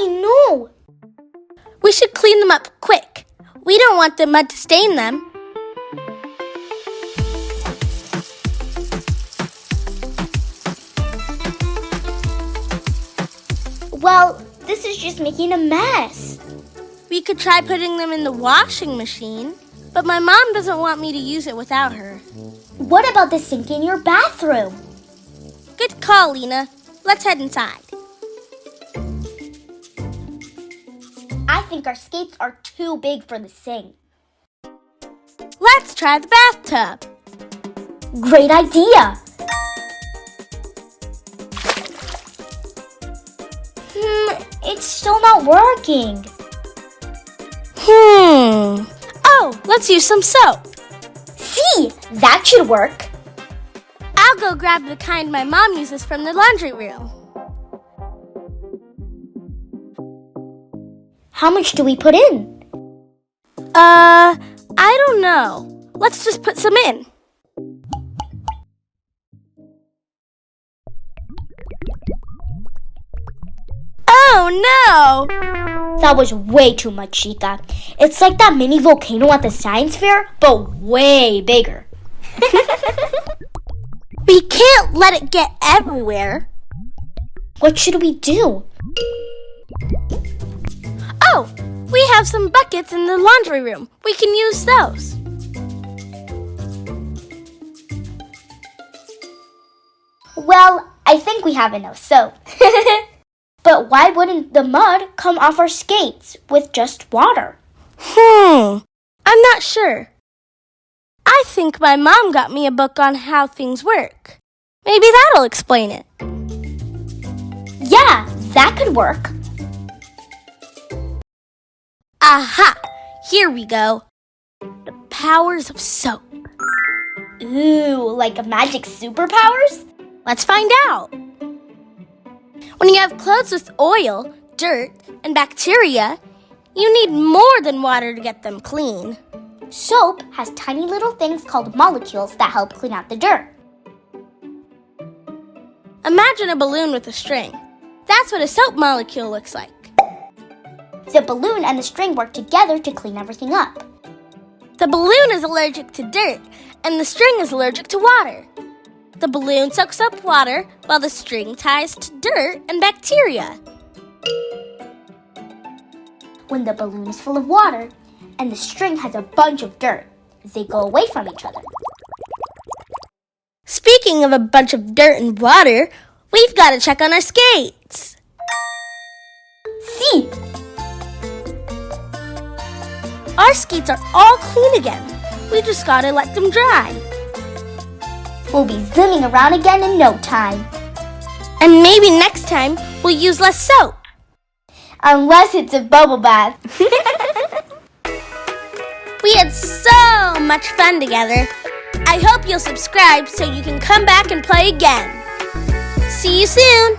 know. We should clean them up quick. We don't want the mud to stain them. Well, this is just making a mess. We could try putting them in the washing machine, but my mom doesn't want me to use it without her. What about the sink in your bathroom? Good call, Lena. Let's head inside. I think our skates are too big for the sink. Let's try the bathtub. Great idea. It's still not working. Oh, let's use some soap. See, that should work. I'll go grab the kind my mom uses from the laundry room. How much do we put in? I don't know. Let's just put some in. Oh no! That was way too much, Chica. It's like that mini volcano at the science fair, but way bigger. We can't let it get everywhere. What should we do? Oh, we have some buckets in the laundry room. We can use those. Well, I think we have enough soap. But why wouldn't the mud come off our skates with just water? I'm not sure. I think my mom got me a book on how things work. Maybe that'll explain it. Yeah, that could work. Aha! Here we go. The powers of soap. Ooh, like magic superpowers? Let's find out. When you have clothes with oil, dirt, and bacteria, you need more than water to get them clean. Soap has tiny little things called molecules that help clean out the dirt. Imagine a balloon with a string. That's what a soap molecule looks like. The balloon and the string work together to clean everything up. The balloon is allergic to dirt, and the string is allergic to water. The balloon soaks up water, while the string ties to dirt and bacteria. When the balloon is full of water and the string has a bunch of dirt, they go away from each other. Speaking of a bunch of dirt and water, we've got to check on our skates. See? Our skates are all clean again. We just got to let them dry. We'll be zooming around again in no time. And maybe next time we'll use less soap. Unless it's a bubble bath. We had so much fun together. I hope you'll subscribe so you can come back and play again. See you soon!